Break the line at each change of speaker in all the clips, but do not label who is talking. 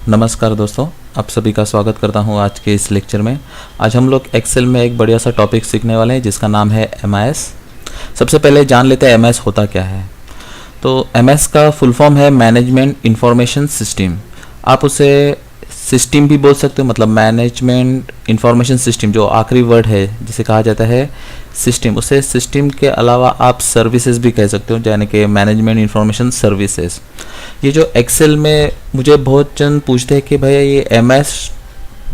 नमस्कार दोस्तों, आप सभी का स्वागत करता हूं आज के इस लेक्चर में। आज हम लोग एक्सेल में एक बढ़िया सा टॉपिक सीखने वाले हैं जिसका नाम है एमआईएस। सबसे पहले जान लेते हैं एमआईएस होता क्या है। तो एमआईएस का फुल फॉर्म है मैनेजमेंट इंफॉर्मेशन सिस्टम। आप उसे सिस्टम भी बोल सकते हो, मतलब मैनेजमेंट इंफॉर्मेशन सिस्टम जो आखिरी वर्ड है जिसे कहा जाता है सिस्टम, उसे सिस्टम के अलावा आप सर्विसेज भी कह सकते हो, यानी कि मैनेजमेंट इंफॉर्मेशन सर्विसेज। ये जो एक्सेल में मुझे बहुत जन पूछते हैं कि भैया ये एमएस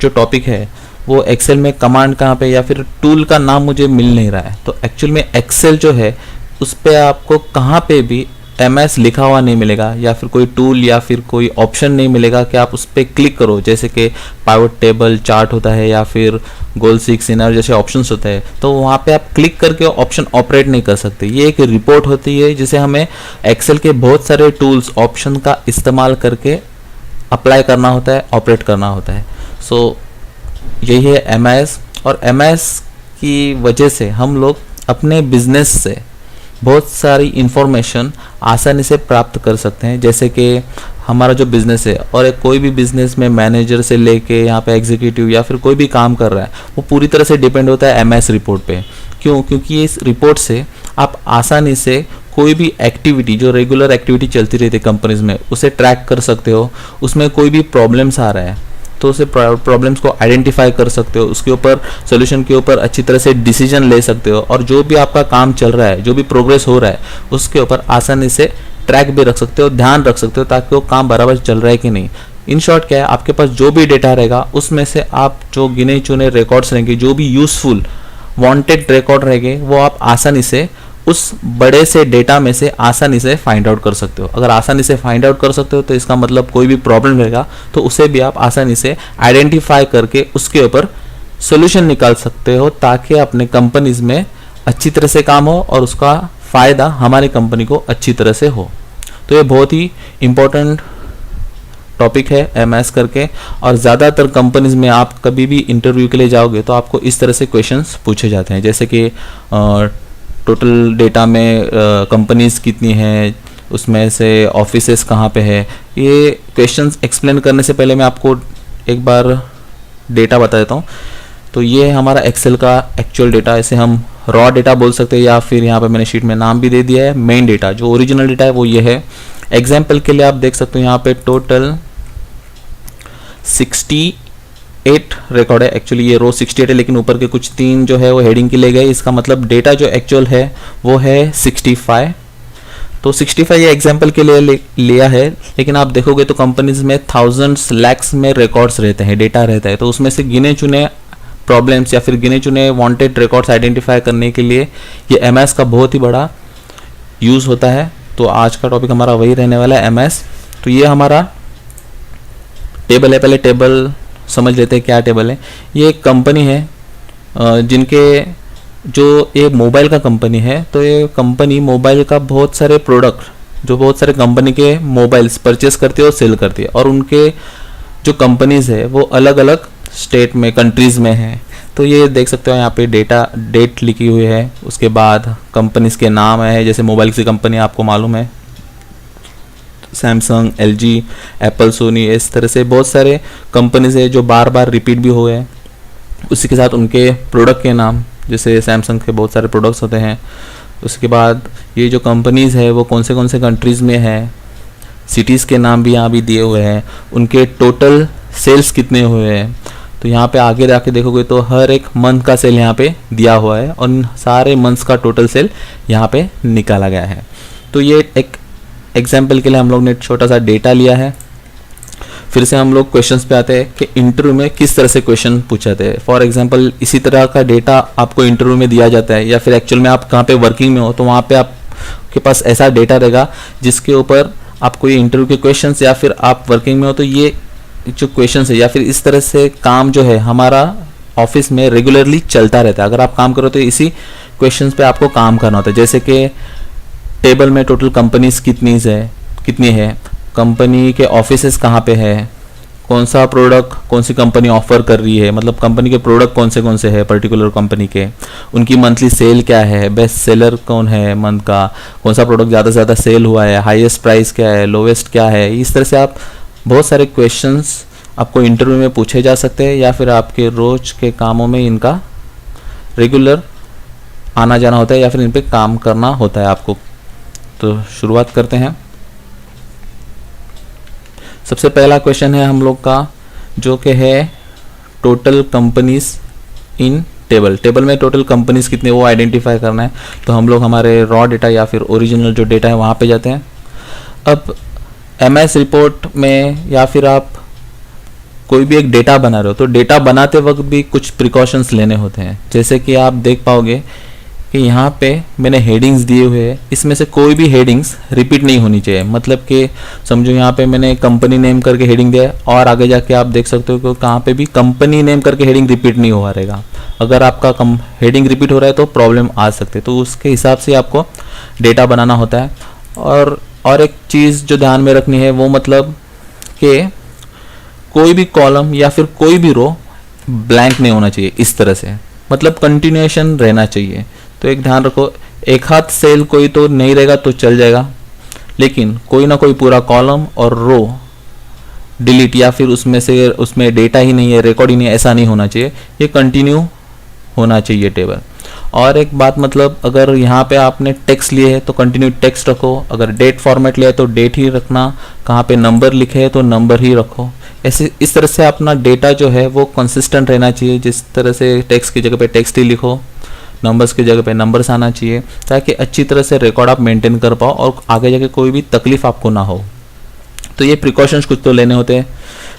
जो टॉपिक है वो एक्सेल में कमांड कहाँ पे या फिर टूल का नाम मुझे मिल नहीं रहा है। तो एक्चुअल में एक्सेल जो है उस पर आपको कहाँ पे भी एमएस लिखा हुआ नहीं मिलेगा या फिर कोई टूल या फिर कोई ऑप्शन नहीं मिलेगा कि आप उस पर क्लिक करो, जैसे कि पाइवट टेबल चार्ट होता है या फिर गोल सिक्स इनर जैसे ऑप्शंस होते हैं। तो वहाँ पे आप क्लिक करके ऑप्शन ऑपरेट नहीं कर सकते। ये एक रिपोर्ट होती है जिसे हमें एक्सेल के बहुत सारे टूल्स ऑप्शन का इस्तेमाल करके अप्लाई करना होता है, ऑपरेट करना होता है। सो यही है एमआईएस। और एमआईएस की वजह से हम लोग अपने बिजनेस से बहुत सारी इंफॉर्मेशन आसानी से प्राप्त कर सकते हैं। जैसे कि हमारा जो बिज़नेस है और कोई भी बिज़नेस में मैनेजर से लेके यहाँ पे एग्जीक्यूटिव या फिर कोई भी काम कर रहा है वो पूरी तरह से डिपेंड होता है एमआईएस रिपोर्ट पे। क्यों? क्योंकि इस रिपोर्ट से आप आसानी से कोई भी एक्टिविटी जो रेगुलर एक्टिविटी चलती रहती है कंपनीज में उसे ट्रैक कर सकते हो। उसमें कोई भी प्रॉब्लम्स आ रहा है तो उसे प्रॉब्लम्स को आइडेंटिफाई कर सकते हो, उसके ऊपर सोल्यूशन के ऊपर अच्छी तरह से डिसीजन ले सकते हो और जो भी आपका काम चल रहा है, जो भी प्रोग्रेस हो रहा है उसके ऊपर आसानी से ट्रैक भी रख सकते हो, ध्यान रख सकते हो ताकि वो काम बराबर चल रहा है कि नहीं। इन शॉर्ट क्या है, आपके पास जो भी डेटा रहेगा उसमें से आप जो गिने चुने रिकॉर्ड्स रहेंगे, जो भी यूजफुल वांटेड रिकॉर्ड रहेंगे वो आप आसानी से उस बड़े से डेटा में से आसानी से फाइंड आउट कर सकते हो। अगर आसानी से फाइंड आउट कर सकते हो तो इसका मतलब कोई भी प्रॉब्लम रहेगा तो उसे भी आप आसानी से आइडेंटिफाई करके उसके ऊपर सोल्यूशन निकाल सकते हो ताकि अपने कंपनीज में अच्छी तरह से काम हो और उसका फ़ायदा हमारी कंपनी को अच्छी तरह से हो। तो ये बहुत ही इम्पोर्टेंट टॉपिक है एमआईएस करके। और ज़्यादातर कंपनीज में आप कभी भी इंटरव्यू के लिए जाओगे तो आपको इस तरह से क्वेश्चंस पूछे जाते हैं, जैसे कि टोटल डेटा में कंपनीज कितनी हैं, उसमें से ऑफिसेस कहाँ पे है। ये क्वेश्चंस एक्सप्लेन करने से पहले मैं आपको एक बार डेटा बता देता हूँ। तो ये हमारा एक्सेल का एक्चुअल डेटा, इसे हम रॉ डेटा बोल सकते हैं या फिर यहाँ पे मैंने शीट में नाम भी दे दिया है मेन डेटा। जो ओरिजिनल डेटा है वो ये है। एग्जाम्पल के लिए आप देख सकते हो यहाँ पे टोटल 68 रिकॉर्ड है। एक्चुअली ये रो 68 है लेकिन ऊपर के कुछ 3 जो है वो हेडिंग के लिए गए। इसका मतलब डेटा जो एक्चुअल है वो है 65। तो 65 ये एग्जांपल के लिए लिया है, लेकिन आप देखोगे तो कंपनीज में थाउजेंड्स लैक्स में रिकॉर्ड्स रहते हैं, डेटा रहता है। तो उसमें से गिने चुने प्रॉब्लम्स या फिर गिने चुने वांटेड रिकॉर्ड्स आइडेंटिफाई करने के लिए ये एमआईएस का बहुत ही बड़ा यूज़ होता है। तो आज का टॉपिक हमारा वही रहने वाला है, एमआईएस। तो ये हमारा टेबल है। पहले टेबल समझ लेते हैं क्या टेबल है। ये एक कंपनी है जिनके जो ये मोबाइल का कंपनी है। तो ये कंपनी मोबाइल का बहुत सारे प्रोडक्ट जो बहुत सारे कंपनी के मोबाइल्स परचेस करती है और सेल करती है, और उनके जो कंपनीज है वो अलग अलग स्टेट में कंट्रीज़ में है। तो ये देख सकते हो यहाँ पे डेट लिखी हुई है, उसके बाद कंपनीज के नाम है। जैसे मोबाइल की कंपनी आपको मालूम है सैमसंग, एलजी, एप्पल, सोनी, इस तरह से बहुत सारे कंपनीज है जो बार बार रिपीट भी हुए हैं। उसी के साथ उनके प्रोडक्ट के नाम, जैसे सैमसंग के बहुत सारे प्रोडक्ट्स होते हैं। उसके बाद ये जो कंपनीज है वो कौन से कंट्रीज़ में है, सिटीज़ के नाम भी यहाँ भी दिए हुए हैं, उनके टोटल सेल्स कितने हुए हैं। तो यहाँ पे आगे जाके देखोगे तो हर एक मंथ का सेल यहाँ पे दिया हुआ है और सारे मंथ्स का टोटल सेल यहाँ पे निकाला गया है। तो ये एक एग्जाम्पल के लिए हम लोग ने छोटा सा डेटा लिया है। फिर से हम लोग क्वेश्चंस पे आते हैं कि इंटरव्यू में किस तरह से क्वेश्चन पूछे जाते हैं। फॉर एग्जांपल इसी तरह का डेटा आपको इंटरव्यू में दिया जाता है या फिर एक्चुअल में आप कहाँ पे वर्किंग में हो तो वहाँ पे आपके पास ऐसा डेटा रहेगा जिसके ऊपर आपको ये इंटरव्यू के क्वेश्चंस, या फिर आप वर्किंग में हो तो ये जो क्वेश्चंस है या फिर इस तरह से काम जो है हमारा ऑफिस में रेगुलरली चलता रहता है। अगर आप काम करो तो इसी क्वेश्चंस पे आपको काम करना होता है। जैसे कि टेबल में टोटल कंपनीज कितनी है, कंपनी के ऑफिसेस कहाँ पे है, कौन सा प्रोडक्ट कौन सी कंपनी ऑफर कर रही है, मतलब कंपनी के प्रोडक्ट कौन से है पर्टिकुलर कंपनी के, उनकी मंथली सेल क्या है, बेस्ट सेलर कौन है मंथ का, कौन सा प्रोडक्ट ज़्यादा से ज़्यादा सेल हुआ है, हाईएस्ट प्राइस क्या है, लोवेस्ट क्या है। इस तरह से आप बहुत सारे क्वेश्चंस आपको इंटरव्यू में पूछे जा सकते हैं या फिर आपके रोज के कामों में इनका रेगुलर आना जाना होता है या फिर इन पे काम करना होता है आपको। तो शुरुआत करते हैं। सबसे पहला क्वेश्चन है हम लोग का, जो कि है total companies in table. Table में टोटल कंपनीज कितने वो आइडेंटिफाई करना है। तो हम लोग हमारे रॉ डेटा या फिर ओरिजिनल जो डेटा है वहाँ पे जाते हैं। अब एमएस रिपोर्ट में या फिर आप कोई भी एक डेटा बना रहे हो तो डेटा बनाते वक्त भी कुछ प्रिकॉशंस लेने होते हैं। जैसे कि आप देख पाओगे कि यहाँ पे मैंने हेडिंग्स दिए हुए हैं, इसमें से कोई भी हेडिंग्स रिपीट नहीं होनी चाहिए। मतलब कि समझो यहाँ पे मैंने कंपनी नेम करके हेडिंग दिया और आगे जाके आप देख सकते हो कि कहाँ पे भी कंपनी नेम करके हेडिंग रिपीट नहीं हुआ रहेगा। अगर आपका हेडिंग रिपीट हो रहा है तो प्रॉब्लम आ सकती है। तो उसके हिसाब से आपको डेटा बनाना होता है। और एक चीज़ जो ध्यान में रखनी है वो मतलब कि कोई भी कॉलम या फिर कोई भी रो ब्लैंक नहीं होना चाहिए इस तरह से, मतलब कंटिन्यूएशन रहना चाहिए। तो एक ध्यान रखो, एक हाथ सेल कोई तो नहीं रहेगा तो चल जाएगा, लेकिन कोई ना कोई पूरा कॉलम और रो डिलीट या फिर उसमें डेटा ही नहीं है, रिकॉर्ड ही नहीं है, ऐसा नहीं होना चाहिए। ये कंटिन्यू होना चाहिए टेबल। और एक बात मतलब अगर यहाँ पे आपने टेक्स्ट लिए है तो कंटिन्यू टेक्स्ट रखो। अगर डेट फॉर्मेट लिया है तो डेट ही रखना। कहाँ पे नंबर लिखे है तो नंबर ही रखो। ऐसे इस तरह से अपना डेटा जो है वो कंसिस्टेंट रहना चाहिए। जिस तरह से टेक्स्ट की जगह पे टेक्स्ट ही लिखो, नंबर्स की जगह पे नंबर्स आना चाहिए, ताकि अच्छी तरह से रिकॉर्ड आप मेंटेन कर पाओ और आगे जाके कोई भी तकलीफ आपको ना हो। तो ये प्रिकॉशंस कुछ तो लेने होते हैं।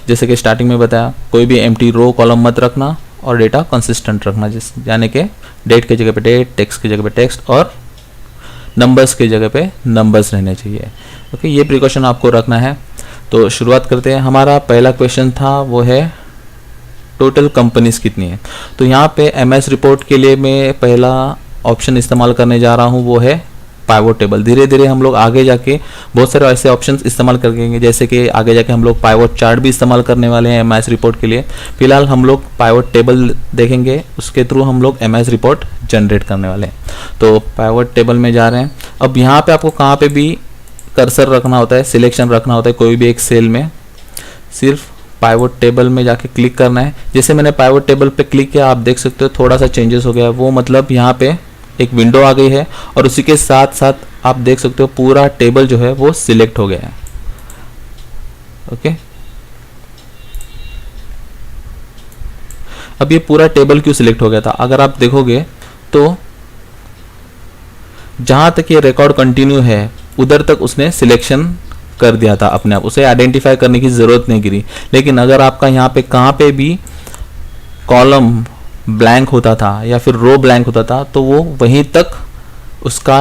जैसे कि स्टार्टिंग में बताया, कोई भी एम्प्टी रो कॉलम मत रखना और डेटा कंसिस्टेंट रखना, यानी कि डेट की जगह पे डेट, टेक्स्ट की जगह पे टेक्स्ट और नंबर्स की जगह पे नंबर्स रहने चाहिए। ओके, ये प्रिकॉशन आपको रखना है। तो शुरुआत करते हैं। हमारा पहला क्वेश्चन था वो है टोटल कंपनीज कितनी है। तो यहाँ पे एमएस रिपोर्ट के लिए मैं पहला ऑप्शन इस्तेमाल करने जा रहा हूँ, वो है पाइवोट टेबल। धीरे धीरे हम लोग आगे जाके बहुत सारे ऐसे ऑप्शंस इस्तेमाल करेंगे, जैसे कि आगे जाके हम लोग पाइवोट चार्ट भी इस्तेमाल करने वाले हैं एमएस रिपोर्ट के लिए। फिलहाल हम लोग पाइवोट टेबल देखेंगे, उसके थ्रू हम लोग एमएस रिपोर्ट जनरेट करने वाले हैं। तो पाइवोट टेबल में जा रहे हैं। अब यहाँ पे आपको कहाँ पे भी कर्सर रखना होता है, सिलेक्शन रखना होता है कोई भी एक सेल में, सिर्फ पाइवोट टेबल में जाके क्लिक करना है। जैसे मैंने पाइवोट टेबल पे क्लिक किया, आप देख सकते हो थोड़ा सा चेंजेस हो गया है। वो मतलब यहाँ पे एक विंडो आ गई है और उसी के साथ साथ आप देख सकते हो पूरा टेबल जो है वो सिलेक्ट हो गया है। ओके, अब ये पूरा टेबल क्यों सिलेक्ट हो गया था, अगर आप देखोगे तो जहां तक ये रिकॉर्ड कंटिन्यू है उधर तक उसने सिलेक्शन कर दिया था अपने आप, उसे आइडेंटिफाई करने की जरूरत नहीं गिरी। लेकिन अगर आपका यहाँ पे कहाँ पे भी कॉलम ब्लैंक होता था या फिर रो ब्लैंक होता था तो वो वहीं तक उसका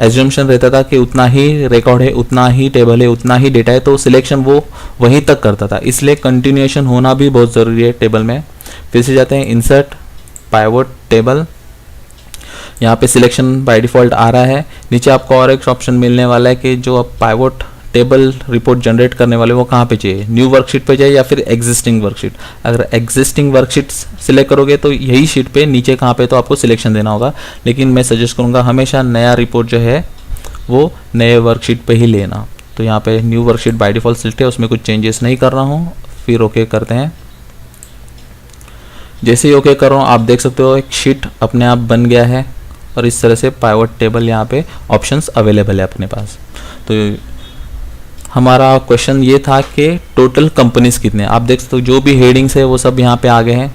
एज्यूम्पशन रहता था कि उतना ही रिकॉर्ड है, उतना ही टेबल है, उतना ही डेटा है, तो सिलेक्शन वो वहीं तक करता था। इसलिए कंटिन्यूएशन होना भी बहुत ज़रूरी है टेबल में। फिर से जाते हैं इंसर्ट पाइवोट टेबल। यहाँ पे सिलेक्शन बाय डिफ़ॉल्ट आ रहा है। नीचे आपको और एक ऑप्शन मिलने वाला है कि जो आप पाइवोट टेबल रिपोर्ट जनरेट करने वाले वो कहाँ पे चाहिए, न्यू वर्कशीट पे चाहिए या फिर एग्जिस्टिंग वर्कशीट। अगर एग्जिस्टिंग वर्कशीट सिलेक्ट करोगे तो यही शीट पे नीचे कहाँ पे तो आपको सिलेक्शन देना होगा, लेकिन मैं सजेस्ट करूँगा हमेशा नया रिपोर्ट जो है वो नए वर्कशीट पे ही लेना। तो यहाँ पे new worksheet by default select है, उसमें कुछ चेंजेस नहीं कर रहा हूँ। फिर ओके करते हैं। जैसे ही ओके कर रहा हूँ आप देख सकते हो एक शीट अपने आप बन गया है और इस तरह से पाइवोट टेबल यहाँ पे ऑप्शंस अवेलेबल है अपने पास। तो हमारा क्वेश्चन ये था कि टोटल कंपनीज कितने। आप देख सकते हो जो भी हेडिंग्स है वो सब यहाँ पे आ गए हैं।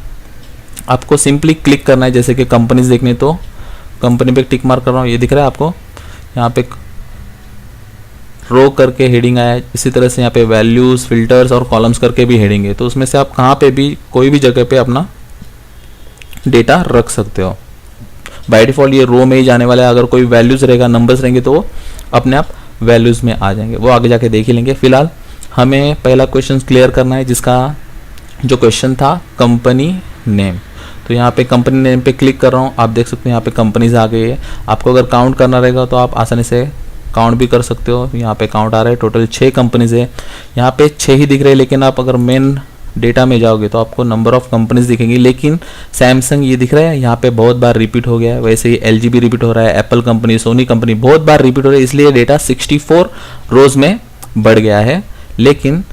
आपको सिंपली क्लिक करना है, जैसे कि कंपनीज देखने तो कंपनी पे टिक मार्क कर रहा हूँ, ये दिख रहा है आपको, यहाँ पे रो करके हेडिंग आया है। इसी तरह से यहाँ पे वैल्यूज, फिल्टर्स और कॉलम्स करके भी हेडिंग है। तो उसमें से आप कहाँ पे भी कोई भी जगह पे अपना डेटा रख सकते हो। बाय डिफ़ॉल्ट ये रो में ही जाने वाला है। अगर कोई वैल्यूज रहेगा, नंबर्स रहेंगे तो वो अपने आप वैल्यूज में आ जाएंगे, वो आगे जाके देख ही लेंगे। फिलहाल हमें पहला क्वेश्चन क्लियर करना है, जिसका जो क्वेश्चन था कंपनी नेम। तो यहाँ पे कंपनी नेम पे क्लिक कर रहा हूँ। आप देख सकते हैं यहाँ पे कंपनीज आ गई है। आपको अगर काउंट करना रहेगा तो आप आसानी से काउंट भी कर सकते हो। यहाँ पे काउंट आ रहा है, टोटल 6 कंपनीज है। यहाँ पे 6 ही दिख रहे हैं, लेकिन आप अगर मेन डेटा में जाओगे तो आपको नंबर ऑफ कंपनीज दिखेंगी। लेकिन सैमसंग ये दिख रहा है यहाँ पे बहुत बार रिपीट हो गया है, वैसे ही एलजी भी रिपीट हो रहा है, एप्पल कंपनी, सोनी कंपनी बहुत बार रिपीट हो रहा है, इसलिए डेटा 64 रोज में बढ़ गया है। लेकिन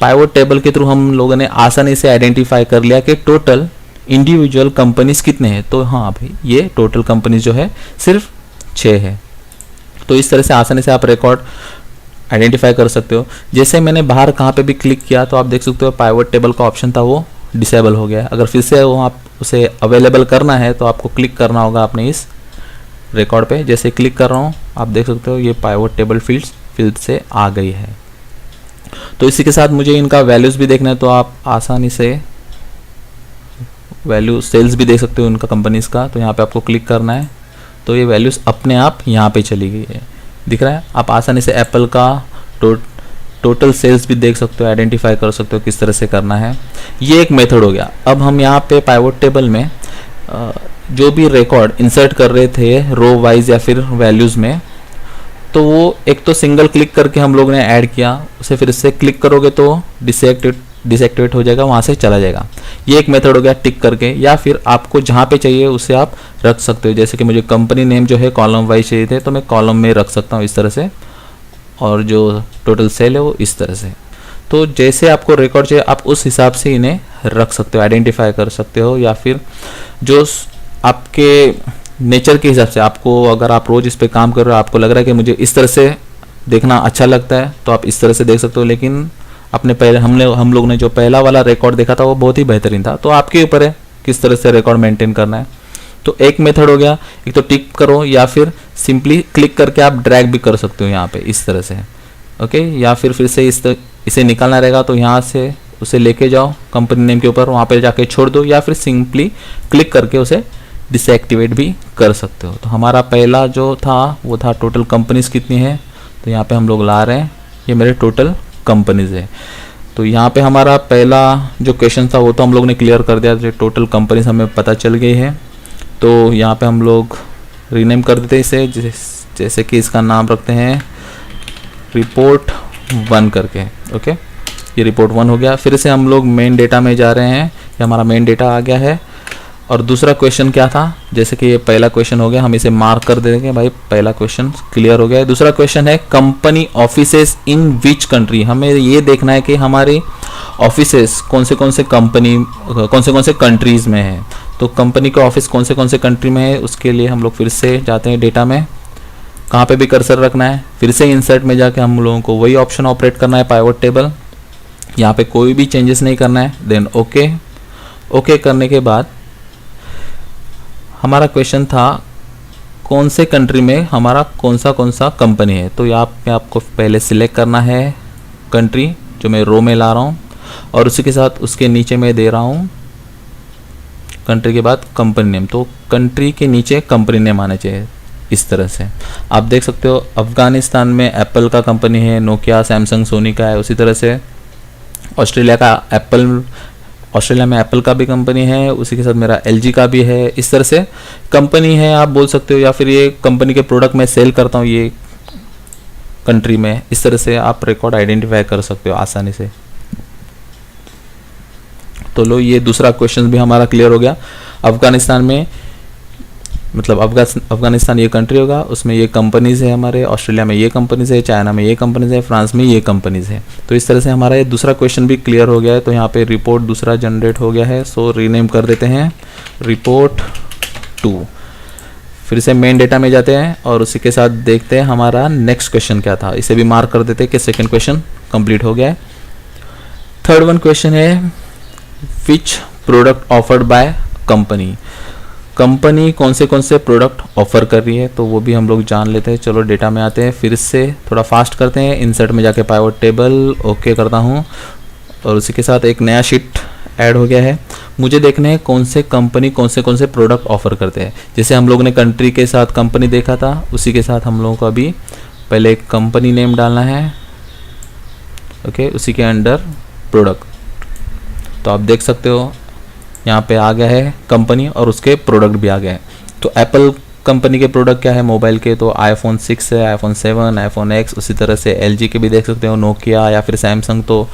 पाइवट टेबल के थ्रू हम लोगों ने आसानी से आइडेंटिफाई कर लिया कि टोटल इंडिविजुअल कंपनीज कितने हैं। तो हाँ भाई, ये टोटल कंपनीज जो है सिर्फ 6 है। तो इस तरह से आसानी से आप रिकॉर्ड आइडेंटिफाई कर सकते हो। जैसे मैंने बाहर कहाँ पे भी क्लिक किया तो आप देख सकते हो पाइवट टेबल का ऑप्शन था वो डिसेबल हो गया। अगर फिर से वो आप उसे अवेलेबल करना है तो आपको क्लिक करना होगा अपने इस रिकॉर्ड पे। जैसे क्लिक कर रहा हूँ आप देख सकते हो ये पाइवट टेबल फील्ड से आ गई है। तो इसी के साथ मुझे इनका वैल्यूज़ भी देखना है, तो आप आसानी से वैल्यू सेल्स भी देख सकते हो उनका कंपनीज का। तो यहाँ पे आपको क्लिक करना है तो ये वैल्यूज़ अपने आप यहाँ पे चली गई है, दिख रहा है। आप आसानी से एप्पल का टोटल सेल्स भी देख सकते हो, आइडेंटिफाई कर सकते हो किस तरह से करना है। ये एक मेथड हो गया। अब हम यहाँ पे पाइवट टेबल में जो भी रिकॉर्ड इंसर्ट कर रहे थे रो वाइज या फिर वैल्यूज़ में, तो वो एक तो सिंगल क्लिक करके हम लोग ने ऐड किया, उसे फिर से क्लिक करोगे तो डिसएक्टिवेट हो जाएगा, वहाँ से चला जाएगा। ये एक मेथड हो गया टिक करके। या फिर आपको जहाँ पे चाहिए उसे आप रख सकते हो। जैसे कि मुझे कंपनी नेम जो है कॉलम वाइज चाहिए थे तो मैं कॉलम में रख सकता हूँ इस तरह से, और जो टोटल सेल है वो इस तरह से। तो जैसे आपको रिकॉर्ड चाहिए आप उस हिसाब से इन्हें रख सकते हो, आइडेंटिफाई कर सकते हो। या फिर जो आपके नेचर के हिसाब से, आपको अगर आप रोज़ इस पर काम कर रहे हो, आपको लग रहा है कि मुझे इस तरह से देखना अच्छा लगता है तो आप इस तरह से देख सकते हो। लेकिन अपने पहले हम लोग ने जो पहला वाला रिकॉर्ड देखा था वो बहुत ही बेहतरीन था। तो आपके ऊपर है किस तरह से रिकॉर्ड मेंटेन करना है। तो एक मेथड हो गया, एक तो टिक करो या फिर सिंपली क्लिक करके आप ड्रैग भी कर सकते हो यहाँ पे इस तरह से, ओके। या फिर से इसे निकालना रहेगा तो यहाँ से उसे लेके जाओ कंपनी नेम के ऊपर, वहाँ पे जाके छोड़ दो, या फिर सिंपली क्लिक करके उसे डिसएक्टिवेट भी कर सकते हो। तो हमारा पहला जो था वो था टोटल कंपनीज कितनी है, तो यहाँ पे हम लोग ला रहे हैं ये मेरे टोटल कंपनीज है। तो यहाँ पे हमारा पहला जो क्वेश्चन था वो तो हम लोग ने क्लियर कर दिया, जो टोटल कंपनीज हमें पता चल गई है। तो यहाँ पे हम लोग रीनेम कर देते हैं इसे, जैसे कि इसका नाम रखते हैं रिपोर्ट 1 करके, ओके। ये रिपोर्ट 1 हो गया। फिर से हम लोग मेन डेटा में जा रहे हैं, ये हमारा मेन डेटा आ गया है। और दूसरा क्वेश्चन क्या था, जैसे कि ये पहला क्वेश्चन हो गया, हम इसे मार्क कर देंगे भाई, पहला क्वेश्चन क्लियर हो गया है। दूसरा क्वेश्चन है company offices in which country. हमें ये देखना है कि हमारी ऑफिसेस कौन से कंट्रीज में है। तो कंपनी का ऑफिस कौन से कंट्री में है, उसके लिए हम लोग फिर से जाते हैं डेटा में, कहाँ पे भी कर्सर रखना है, फिर से इंसर्ट में जाके हम लोगों को वही ऑप्शन ऑपरेट करना है पाइवट टेबल। यहाँ पे कोई भी चेंजेस नहीं करना है। देन ओके करने के बाद हमारा क्वेश्चन था कौन से कंट्री में हमारा कौन सा कंपनी है। तो यहाँ पे आपको पहले सिलेक्ट करना है कंट्री, जो मैं रो में ला रहा हूँ, और उसी के साथ उसके नीचे मैं दे रहा हूँ कंट्री के बाद कंपनी नेम। तो कंट्री के नीचे कंपनी नेम आना चाहिए इस तरह से। आप देख सकते हो अफगानिस्तान में एप्पल का कंपनी है, नोकिया, सैमसंग, सोनी का है। उसी तरह से ऑस्ट्रेलिया में एप्पल का भी कंपनी है, उसी के साथ मेरा LG का भी है। इस तरह से कंपनी है आप बोल सकते हो, या फिर ये कंपनी के प्रोडक्ट मैं सेल करता हूँ ये कंट्री में। इस तरह से आप रिकॉर्ड आइडेंटिफाई कर सकते हो आसानी से। तो लो, ये दूसरा क्वेश्चन भी हमारा क्लियर हो गया। अफगानिस्तान में मतलब अफगानिस्तान ये कंट्री होगा, उसमें ये कंपनीज है हमारे, ऑस्ट्रेलिया में ये कंपनीज है, चाइना में ये कंपनीज है, फ्रांस में ये कंपनीज है। तो इस तरह से हमारा ये दूसरा क्वेश्चन भी क्लियर हो गया है। तो यहाँ पे रिपोर्ट दूसरा जनरेट हो गया है, सो रीनेम कर देते हैं रिपोर्ट 2। फिर से मेन डेटा में जाते हैं और उसी के साथ देखते हैं हमारा नेक्स्ट क्वेश्चन क्या था। इसे भी मार्क कर देते हैं कि सेकेंड क्वेश्चन कंप्लीट हो गया है। थर्ड वन क्वेश्चन है which product offered by company. Company कौन से प्रोडक्ट ऑफर कर रही है, तो वो भी हम लोग जान लेते हैं। चलो डेटा में आते हैं, फिर से थोड़ा फास्ट करते हैं। इंसर्ट में जाके पाइवट टेबल ओके करता हूँ, और उसी के साथ एक नया शीट ऐड हो गया है। मुझे देखना है कौन से कंपनी कौन से प्रोडक्ट ऑफर करते हैं। जैसे हम लोग ने कंट्री के साथ कंपनी देखा था, उसी के साथ हम लोगों को अभी पहले एक कंपनी नेम डालना है, ओके, उसी के अंडर प्रोडक्ट। तो आप देख सकते हो यहाँ पे आ गया है कंपनी और उसके प्रोडक्ट भी आ गए हैं। तो एप्पल कंपनी के प्रोडक्ट क्या है मोबाइल के, तो आईफोन 6 है, आईफोन 7, आईफोन X, उसी तरह से LG के भी देख सकते हो, नोकिया या फिर सैमसंग तो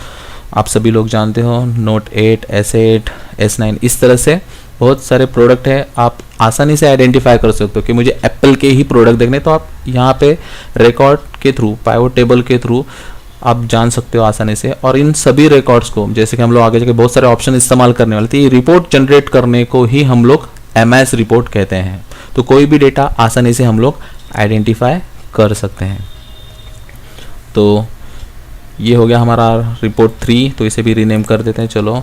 आप सभी लोग जानते हो, नोट 8, S8, S9, इस तरह से बहुत सारे प्रोडक्ट है। आप आसानी से आइडेंटिफाई कर सकते हो कि मुझे एप्पल के ही प्रोडक्ट देखने, तो आप यहाँ पे रिकॉर्ड के थ्रू, पाइवट टेबल के थ्रू आप जान सकते हो आसानी से। और इन सभी रिकॉर्ड्स को, जैसे कि हम लोग आगे जाके बहुत सारे ऑप्शन इस्तेमाल करने वाले थे, ये रिपोर्ट जनरेट करने को ही हम लोग एमआईएस रिपोर्ट कहते हैं। तो कोई भी डेटा आसानी से हम लोग आइडेंटिफाई कर सकते हैं। तो ये हो गया हमारा रिपोर्ट 3, तो इसे भी रीनेम कर देते हैं। चलो,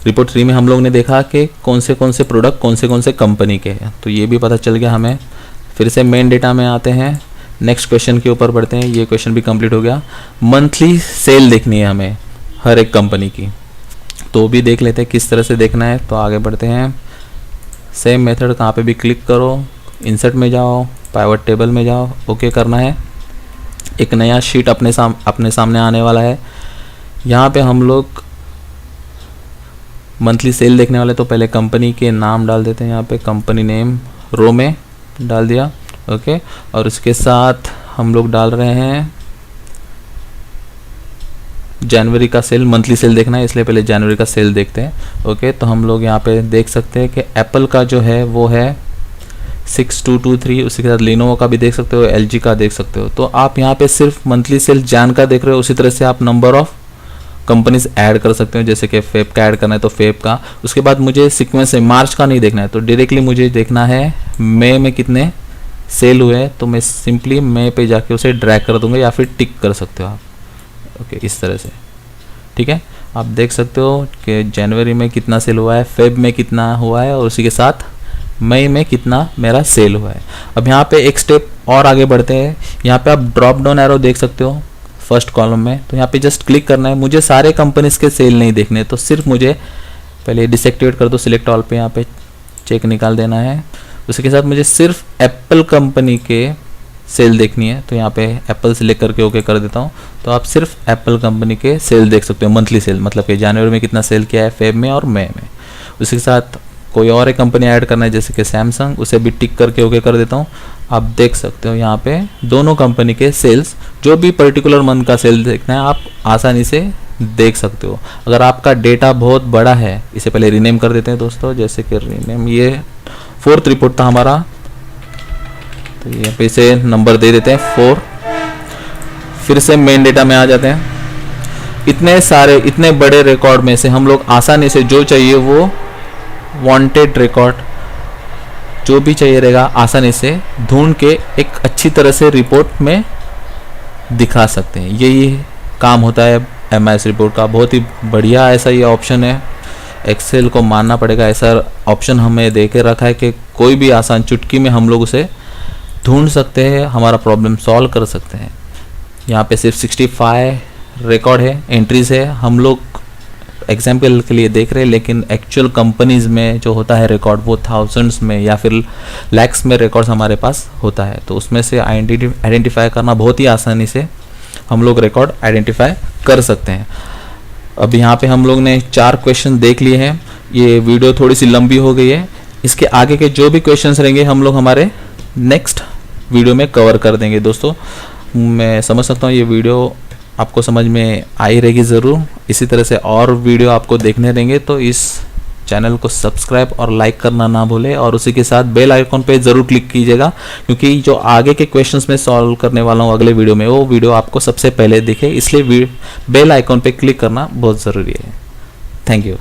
रिपोर्ट 3 में हम लोग ने देखा कि कौन से प्रोडक्ट कौन से कंपनी के हैं, तो ये भी पता चल गया हमें। फिर से मेन डेटा में आते हैं, नेक्स्ट क्वेश्चन के ऊपर बढ़ते हैं। ये क्वेश्चन भी कंप्लीट हो गया। मंथली सेल देखनी है हमें हर एक कंपनी की, तो भी देख लेते हैं किस तरह से देखना है। तो आगे बढ़ते हैं। सेम मेथड, कहाँ पे भी क्लिक करो, इंसर्ट में जाओ, पाइवट टेबल में जाओ, ओके करना है। एक नया शीट अपने सामने आने वाला है। यहाँ पे हम लोग मंथली सेल देखने वाले, तो पहले कंपनी के नाम डाल देते हैं। यहाँ पे कंपनी नेम रो में डाल दिया, ओके। और उसके साथ हम लोग डाल रहे हैं जनवरी का सेल, मंथली सेल देखना है इसलिए पहले जनवरी का सेल देखते हैं, ओके। तो हम लोग यहाँ पे देख सकते हैं कि एप्पल का जो है वो है 6223, उसी के साथ लिनोवो का भी देख सकते हो, एलजी का देख सकते हो। तो आप यहाँ पे सिर्फ मंथली सेल जैन का देख रहे हो, उसी तरह से आप नंबर ऑफ कंपनीज ऐड कर सकते हो। जैसे कि फेब का ऐड करना है तो फेब का, उसके बाद मुझे सीक्वेंस है, मार्च का नहीं देखना है, तो डायरेक्टली मुझे देखना है मई में कितने सेल हुए, तो मैं सिंपली मई पे जाके उसे ड्रैग कर दूंगा या फिर टिक कर सकते हो आप, ओके, इस तरह से, ठीक है। आप देख सकते हो कि जनवरी में कितना सेल हुआ है, फेब में कितना हुआ है, और उसी के साथ मई में कितना मेरा सेल हुआ है। अब यहाँ पे एक स्टेप और आगे बढ़ते हैं। यहाँ पे आप ड्रॉप डाउन एरो देख सकते हो फर्स्ट कॉलम में, तो यहाँ पे जस्ट क्लिक करना है। मुझे सारे कंपनीज के सेल नहीं देखने, तो सिर्फ मुझे पहले डिसएक्टिवेट कर दो, सिलेक्ट ऑल पे यहाँ पे चेक निकाल देना है। उसके साथ मुझे सिर्फ एप्पल कंपनी के सेल देखनी है, तो यहाँ पे एप्पल सिलेक्ट करके ओके कर देता हूँ। तो आप सिर्फ एप्पल कंपनी के सेल देख सकते हो, मंथली सेल, मतलब कि जनवरी में कितना सेल किया है, फेब में और मई में। उसके साथ कोई और एक कंपनी ऐड करना है, जैसे कि सैमसंग, उसे भी टिक करके ओके कर देता हूँ। आप देख सकते हो यहाँ पे दोनों कंपनी के सेल्स, जो भी पर्टिकुलर मंथ का सेल देखना है आप आसानी से देख सकते हो। अगर आपका डेटा बहुत बड़ा है, इसे पहले रीनेम कर देते हैं दोस्तों, जैसे कि रीनेम, ये 4th रिपोर्ट था हमारा, तो यहाँ पे इसे नंबर दे देते हैं 4। फिर से मेन डेटा में आ जाते हैं। इतने बड़े रिकॉर्ड में से हम लोग आसानी से जो चाहिए वो वांटेड रिकॉर्ड जो भी चाहिए रहेगा आसानी से ढूंढ के एक अच्छी तरह से रिपोर्ट में दिखा सकते हैं। यही काम होता है एमआईएस रिपोर्ट का। बहुत ही बढ़िया ऐसा ये ऑप्शन है, एक्सेल को मानना पड़ेगा, ऐसा ऑप्शन हमें दे के रखा है कि कोई भी आसान चुटकी में हम लोग उसे ढूंढ सकते हैं, हमारा प्रॉब्लम सॉल्व कर सकते हैं। यहाँ पे सिर्फ 65 रिकॉर्ड है, एंट्रीज है, हम लोग एग्जाम्पल के लिए देख रहे हैं, लेकिन एक्चुअल कंपनीज में जो होता है रिकॉर्ड वो थाउजेंड्स में या फिर लैक्स में रिकॉर्ड्स हमारे पास होता है। तो उसमें से आइडेंटिफाई करना बहुत ही आसानी से हम लोग रिकॉर्ड आइडेंटिफाई कर सकते हैं। अब यहाँ पे हम लोग ने 4 क्वेश्चन देख लिए हैं। ये वीडियो थोड़ी सी लंबी हो गई है, इसके आगे के जो भी क्वेश्चंस रहेंगे हम लोग हमारे नेक्स्ट वीडियो में कवर कर देंगे। दोस्तों मैं समझ सकता हूँ ये वीडियो आपको समझ में आई रहेगी ज़रूर। इसी तरह से और वीडियो आपको देखने रहेंगे, तो इस चैनल को सब्सक्राइब और लाइक करना ना भूलें, और उसी के साथ बेल आइकॉन पे ज़रूर क्लिक कीजिएगा, क्योंकि जो आगे के क्वेश्चंस में सॉल्व करने वाला हूँ अगले वीडियो में, वो वीडियो आपको सबसे पहले दिखे, इसलिए बेल आइकॉन पे क्लिक करना बहुत ज़रूरी है। Thank you.